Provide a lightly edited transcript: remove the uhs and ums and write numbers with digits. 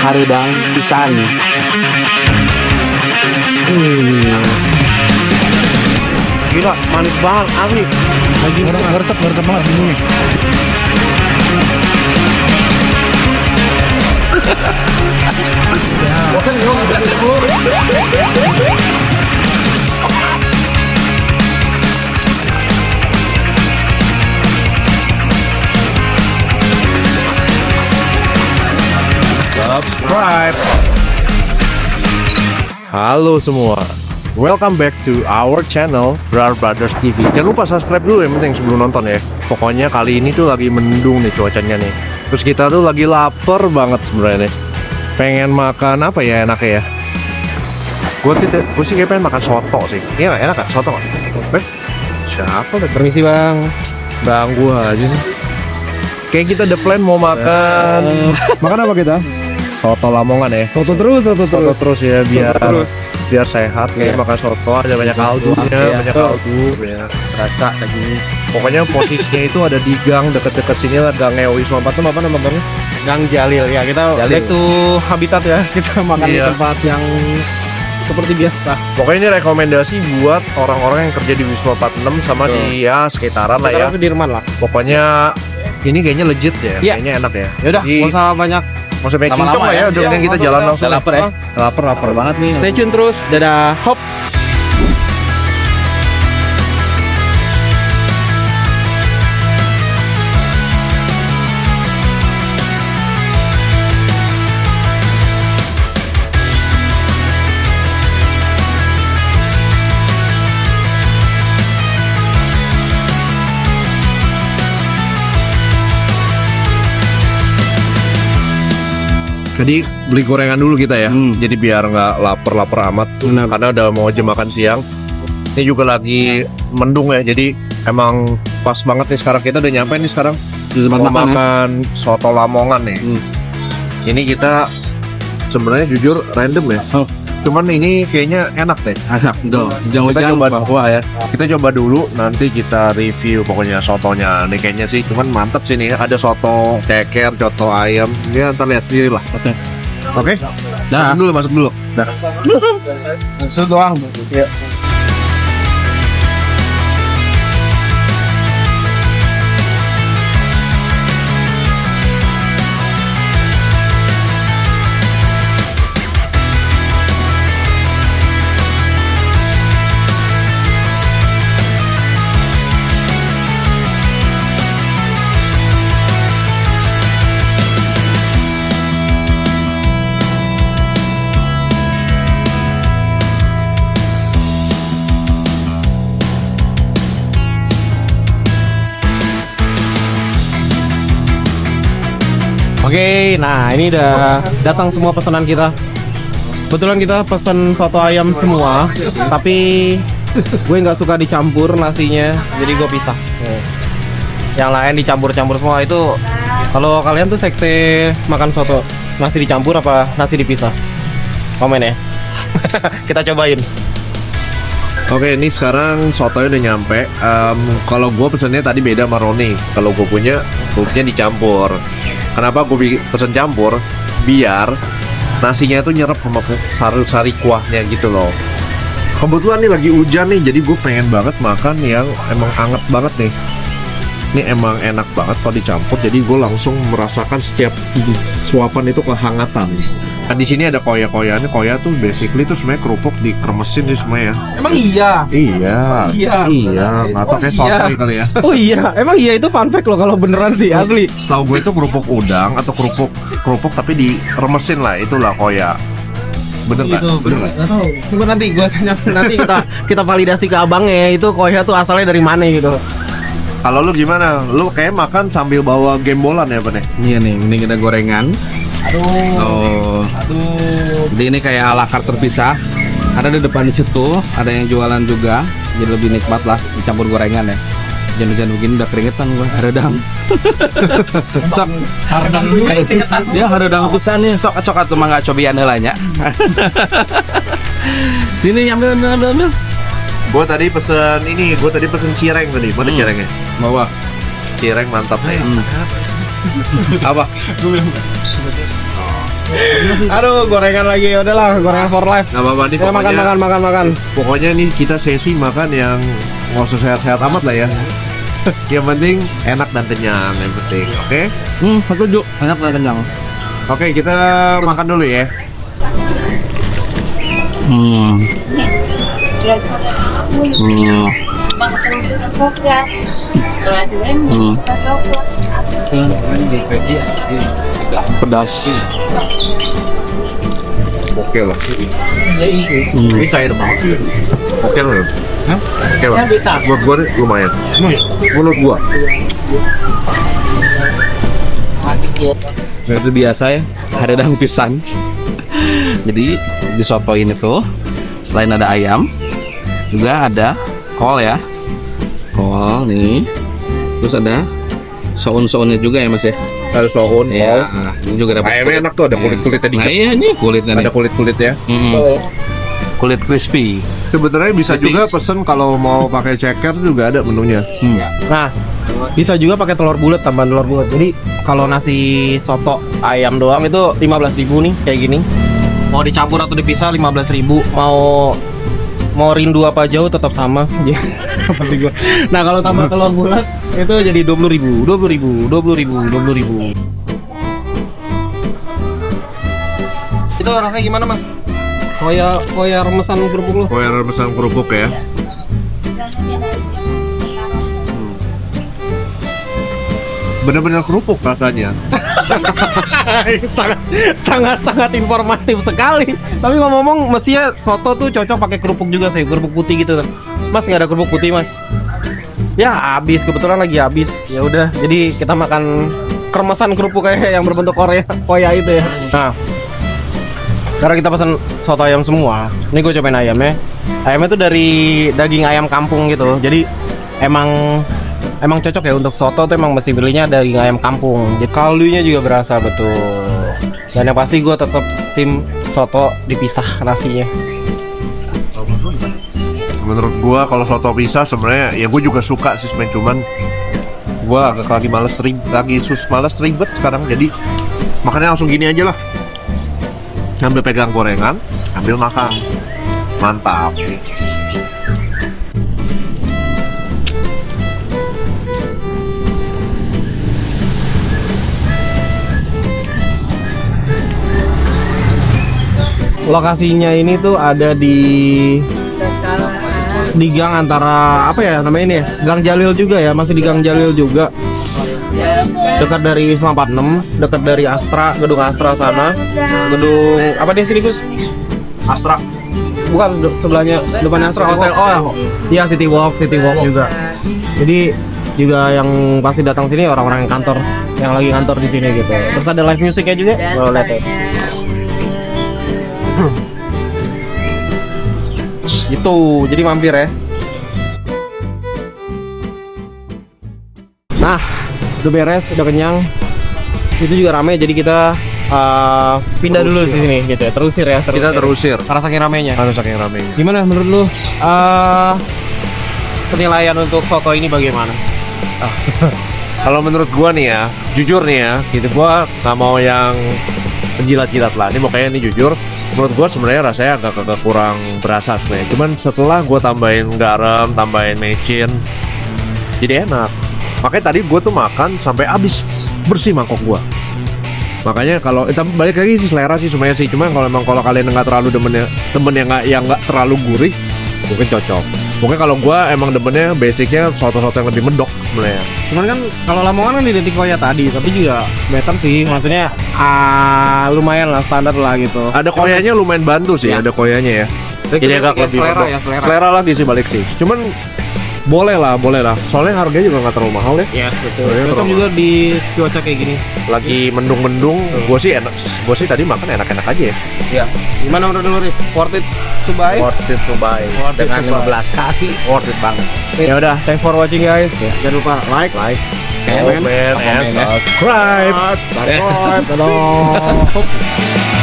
Hareudang pisan. Gila, manis banget, asli. Lagi ngeresep banget ini. Subscribe. Halo semua, welcome back to our channel Brar Brothers TV. Jangan lupa subscribe dulu yang penting sebelum nonton ya. Pokoknya kali ini tuh lagi mendung nih cuacanya nih. Terus kita tuh lagi lapar banget sebenarnya nih. Pengen makan apa ya enaknya ya? Gue sih kayak pengen makan soto sih. Iya nggak enak kan soto nggak? Siapa tuh? Permisi bang. Ganggu aja nih. Kayak kita ada plan mau makan. Makan apa kita? Soto Lamongan ya. Soto terus Ya biar sehat kayak makan soto ada banyak kaldunya, banyak kaldu ya. Rasa daging. Pokoknya posisinya itu ada di gang dekat-dekat sini lah, gang Wisma 46 apa nama gangnya? Gang Jalil ya, kita back to habitat ya. Kita makan di tempat yang seperti biasa. Pokoknya ini rekomendasi buat orang-orang yang kerja di Wisma 46 sama di ya sekitaran lah ya. Sudirman lah. Pokoknya ini kayaknya legit ya, kayaknya enak ya. Yaudah, nggak usah banyak. Maksudnya banyak cincong lah ya, udah mending kita jalan langsung. Udah lapar ya? Lapar banget nih. Stay tune terus, dadah, hop. Jadi beli gorengan dulu kita ya. Jadi biar nggak lapar amat. Benar. Karena udah mau jam makan siang. Ini juga lagi mendung ya. Jadi emang pas banget nih sekarang, kita udah nyampe nih sekarang. Mau makan soto Lamongan nih. Ini kita sebenarnya jujur random ya. Cuman ini kayaknya enak deh. Enak, Kita coba bawah ya. Kita coba dulu, nanti kita review pokoknya sotonya. Ini kayaknya sih cuman mantep sih nih. Ada soto ceker, soto ayam. Dia ntar lihat sendiri lah. Oke. Masuk dulu. Dah. Itu doang. Ya. Oke, nah ini udah datang semua pesanan kita. Kebetulan kita pesan soto ayam semua, tapi gue nggak suka dicampur nasinya, jadi gue pisah. Yang lain dicampur-campur semua. Itu kalau kalian tuh sekte makan soto, nasi dicampur apa nasi dipisah? Komen ya. Kita cobain. Oke, ini sekarang sotonya udah nyampe. Kalau gue pesennya tadi beda sama Roni. Kalau gue punya dicampur. Kenapa gue pesen campur? Biar nasinya itu nyerap sama sari kuahnya gitu loh. Kebetulan nih lagi hujan nih, jadi gue pengen banget makan yang emang anget banget nih. Ini emang enak banget kalau dicampur, jadi gue langsung merasakan setiap suapan itu kehangatan. Nah, di sini ada koya-koyaannya. Koya tuh basically tuh sebenarnya kerupuk dikremesin sih semua ya. Emang iya? Iya. Nggak tau kayak sotoy kali ya. Oh iya, emang iya itu fun fact loh kalau beneran sih asli. Setahu gue itu kerupuk udang atau kerupuk tapi diremesin lah, itulah koya. Bener nggak? Bener nggak? Nggak tahu. Tunggu nanti gue tanya, nanti kita validasi ke abangnya itu koya tuh asalnya dari mana gitu. Kalau lu gimana? Lu kayak makan sambil bawa gembolan ya, Pak nih? Iya nih, ini kita gorengan. Aduh. Jadi ini kayak ala carte terpisah. Ada di depan di situ, ada yang jualan juga. Jadi lebih nikmat lah dicampur gorengan ya. Jangan begini udah keringetan gua, hareudang. Sok hareudang dulu keringetan. Dia hareudang pisannya, sok coklat tuh mangga cobian heula nya. Sini ambil. Gue tadi pesen cireng tadi. Mana cirengnya? Bawa. Cireng mantap nih. Apa? Aduh, gorengan lagi. Udahlah, gorengan for life. Nggak apa-apa nih, Ya, makan. pokoknya nih kita sesi makan yang nggak usah sehat-sehat amat lah ya. Yang penting enak dan kenyang yang penting, oke? Setuju. Enak dan kenyang. Oke, kita makan dulu ya. Pedas. Oke lah. Ini cair banget. Oke lah. Oke lah. Buat gua nih lumayan. Menurut gua. Seperti biasa ya, ada daun pisang. Jadi di soto ini tuh selain ada ayam, juga ada kol ya. Kol nih. Terus ada soun-sounnya juga ya Mas ya. Ada soun, Ya, ini juga ada ayamnya enak tuh, ada kulit-kulitnya Nah, dikit. iya ini kulitnya Ada nih. kulit-kulit ya. Kulit crispy. Sebenarnya bisa juga pesen kalau mau pakai ceker juga ada menunya. Nah, bisa juga pakai telur bulat, tambahan telur bulat. Jadi kalau nasi soto ayam doang itu 15.000 nih kayak gini. Mau dicampur atau dipisah 15.000. Mau rindu apa jauh tetap sama. Apa sih gua? Nah, kalau tambah telur bulat itu jadi 20.000. Itu rasanya gimana, Mas? Koya remesan kerupuk lu. Koyer pesan kerupuk ya. Bener-bener kerupuk rasanya. sangat informatif sekali. Tapi ngomong-ngomong, mestinya soto tuh cocok pakai kerupuk juga sih, kerupuk putih gitu. Mas nggak ada kerupuk putih, Mas? Ya habis, kebetulan lagi habis. Ya udah, jadi kita makan kremesan kerupuk kayak yang berbentuk koya itu ya. Nah, karena kita pesan soto ayam semua, ini gue cobain ayamnya. Ayamnya tuh dari daging ayam kampung gitu. Jadi emang cocok ya untuk soto tuh, emang mesti belinya daging ayam kampung. Jadi kaldunya juga berasa betul. Dan yang pasti gue tetap tim soto dipisah nasinya. Menurut gua kalau soto pisah sebenarnya ya gue juga suka sih, cuman gua agak lagi males ribet sekarang, jadi makanya langsung gini aja lah. Sambil pegang gorengan, sambil makan. Mantap. Lokasinya ini tuh ada di gang antara apa ya namanya ini ya? Gang Jalil juga ya, masih di Gang Jalil juga. Dekat dari Wisma 46, dekat dari Astra, gedung Astra sana. Gedung apa di sini, Gus? Astra. Bukan sebelahnya, depan Astra Hotel. Oh, iya City Walk juga. Jadi juga yang pasti datang sini orang-orang yang kantor, yang lagi kantor di sini gitu. Terus ada live musiknya juga. Oh, lihat ya. Gitu, jadi mampir ya. Nah, udah beres, udah kenyang. Itu juga rame, jadi kita pindah dulu di sini gitu ya. Terusir ya. Kita terusir. Karena saking ramenya. Harus saking ramenya. Gimana menurut lu? Penilaian untuk soto ini bagaimana? Kalau menurut gua nih ya, jujur nih ya, gitu gua nggak mau yang penjilat-jilat lah. Ini makanya ini jujur. Menurut gua sebenarnya rasanya agak kurang berasa sebenarnya. Cuman setelah gua tambahin garam, tambahin mecin, jadi enak. Makanya tadi gua tuh makan sampai habis bersih mangkok gua. Makanya kalau balik lagi sih selera sih semuanya sih. Cuma kalau kalian nggak terlalu temen yang nggak terlalu gurih, mungkin cocok. Mungkin kalau gua emang demennya basicnya soto-soto yang lebih medok sebenarnya. Cuman kan kalau Lamongan kan identik koya tadi, tapi juga better sih. Maksudnya lumayan lah, standar lah gitu. Ada koyanya lumayan bantu sih, Ya. ada koyanya ya. Jadi agak lebih selera medok. ya, selera. Selera lagi sih balik sih. Cuman boleh lah. Soalnya harganya juga nggak terlalu mahal ya. Yes, betul. Iya, Cocok terlalu. juga di cuaca kayak gini. Lagi mendung-mendung, gue sih tadi makan enak-enak aja ya. Iya. Gimana menurut lu, Ri? Worth it to buy? Worth it to buy. Worth it Dengan to buy. 15 kasih worth it banget. Ya udah, thanks for watching guys. Jangan lupa like, Comment and subscribe. subscribe. Dadah.